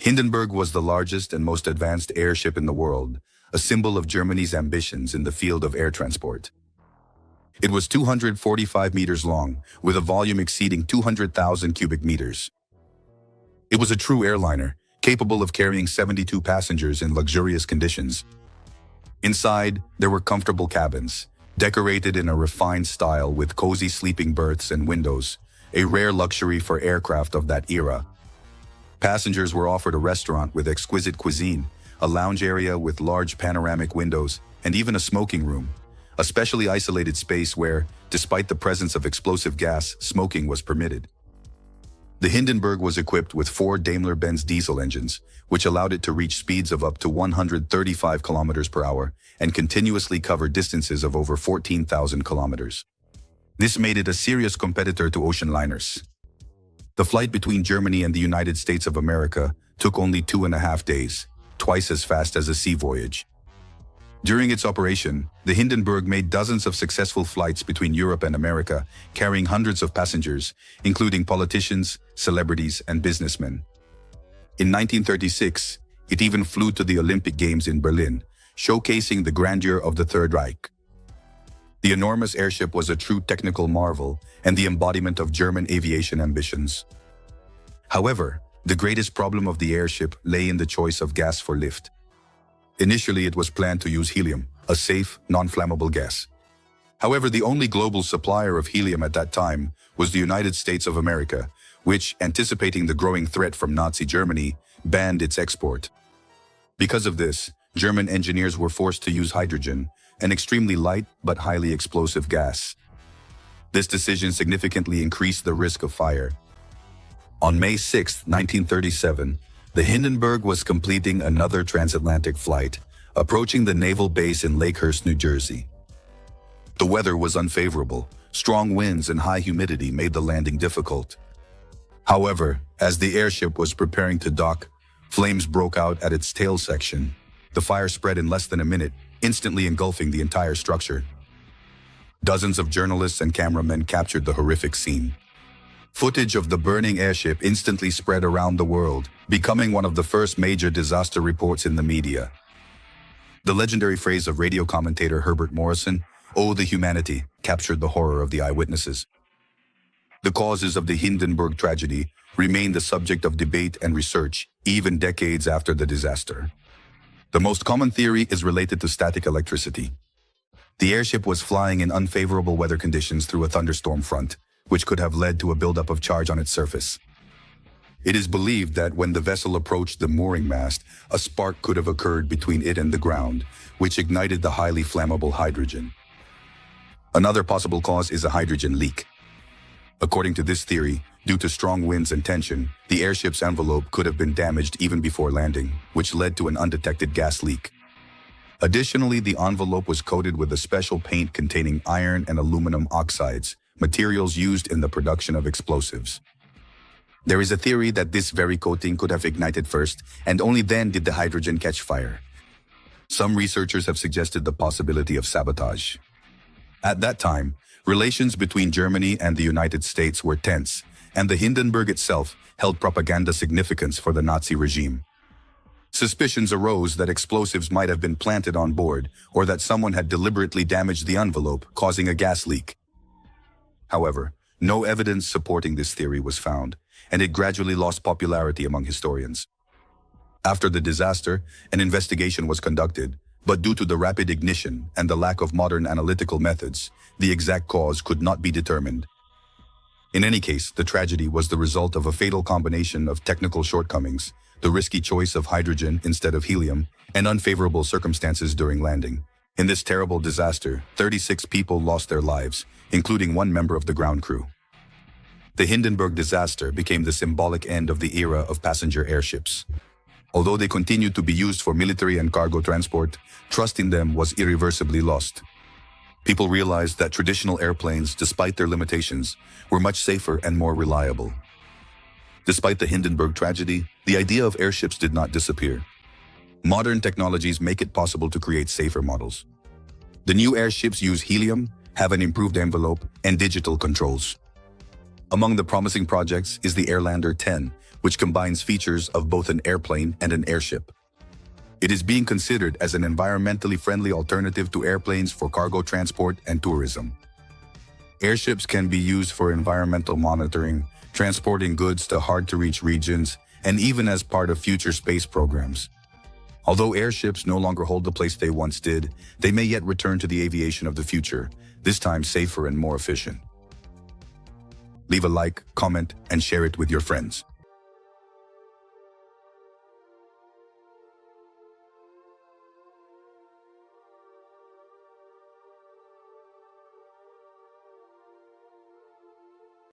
Hindenburg was the largest and most advanced airship in the world, a symbol of Germany's ambitions in the field of air transport. It was 245 meters long, with a volume exceeding 200,000 cubic meters. It was a true airliner, capable of carrying 72 passengers in luxurious conditions. Inside, there were comfortable cabins, decorated in a refined style with cozy sleeping berths and windows, a rare luxury for aircraft of that era. Passengers were offered a restaurant with exquisite cuisine, a lounge area with large panoramic windows, and even a smoking room, a specially isolated space where, despite the presence of explosive gas, smoking was permitted. The Hindenburg was equipped with 4 Daimler-Benz diesel engines, which allowed it to reach speeds of up to 135 kilometers per hour and continuously cover distances of over 14,000 kilometers. This made it a serious competitor to ocean liners. The flight between Germany and the United States of America took only 2.5 days, twice as fast as a sea voyage. During its operation, the Hindenburg made dozens of successful flights between Europe and America, carrying hundreds of passengers, including politicians, celebrities, and businessmen. In 1936, it even flew to the Olympic Games in Berlin, showcasing the grandeur of the Third Reich. The enormous airship was a true technical marvel and the embodiment of German aviation ambitions. However, the greatest problem of the airship lay in the choice of gas for lift. Initially, it was planned to use helium, a safe, non-flammable gas. However, the only global supplier of helium at that time was the United States of America, which, anticipating the growing threat from Nazi Germany, banned its export. Because of this, German engineers were forced to use hydrogen, an extremely light but highly explosive gas. This decision significantly increased the risk of fire. On May 6, 1937, the Hindenburg was completing another transatlantic flight, approaching the naval base in Lakehurst, New Jersey. The weather was unfavorable. Strong winds and high humidity made the landing difficult. However, as the airship was preparing to dock, flames broke out at its tail section. The fire spread in less than a minute, instantly engulfing the entire structure. Dozens of journalists and cameramen captured the horrific scene. Footage of the burning airship instantly spread around the world, becoming one of the first major disaster reports in the media. The legendary phrase of radio commentator Herbert Morrison, "Oh, the humanity," captured the horror of the eyewitnesses. The causes of the Hindenburg tragedy remain the subject of debate and research, even decades after the disaster. The most common theory is related to static electricity. The airship was flying in unfavorable weather conditions through a thunderstorm front, which could have led to a buildup of charge on its surface. It is believed that when the vessel approached the mooring mast, a spark could have occurred between it and the ground, which ignited the highly flammable hydrogen. Another possible cause is a hydrogen leak. According to this theory, due to strong winds and tension, the airship's envelope could have been damaged even before landing, which led to an undetected gas leak. Additionally, the envelope was coated with a special paint containing iron and aluminum oxides, materials used in the production of explosives. There is a theory that this very coating could have ignited first, and only then did the hydrogen catch fire. Some researchers have suggested the possibility of sabotage. At that time, relations between Germany and the United States were tense, and the Hindenburg itself held propaganda significance for the Nazi regime. Suspicions arose that explosives might have been planted on board, or that someone had deliberately damaged the envelope, causing a gas leak. However, no evidence supporting this theory was found, and it gradually lost popularity among historians. After the disaster, an investigation was conducted, but due to the rapid ignition and the lack of modern analytical methods, the exact cause could not be determined. In any case, the tragedy was the result of a fatal combination of technical shortcomings, the risky choice of hydrogen instead of helium, and unfavorable circumstances during landing. In this terrible disaster, 36 people lost their lives, including one member of the ground crew. The Hindenburg disaster became the symbolic end of the era of passenger airships. Although they continued to be used for military and cargo transport, trust in them was irreversibly lost. People realized that traditional airplanes, despite their limitations, were much safer and more reliable. Despite the Hindenburg tragedy, the idea of airships did not disappear. Modern technologies make it possible to create safer models. The new airships use helium, have an improved envelope, and digital controls. Among the promising projects is the Airlander 10, which combines features of both an airplane and an airship. It is being considered as an environmentally friendly alternative to airplanes for cargo transport and tourism. Airships can be used for environmental monitoring, transporting goods to hard-to-reach regions, and even as part of future space programs. Although airships no longer hold the place they once did, they may yet return to the aviation of the future, this time safer and more efficient. Leave a like, comment, and share it with your friends.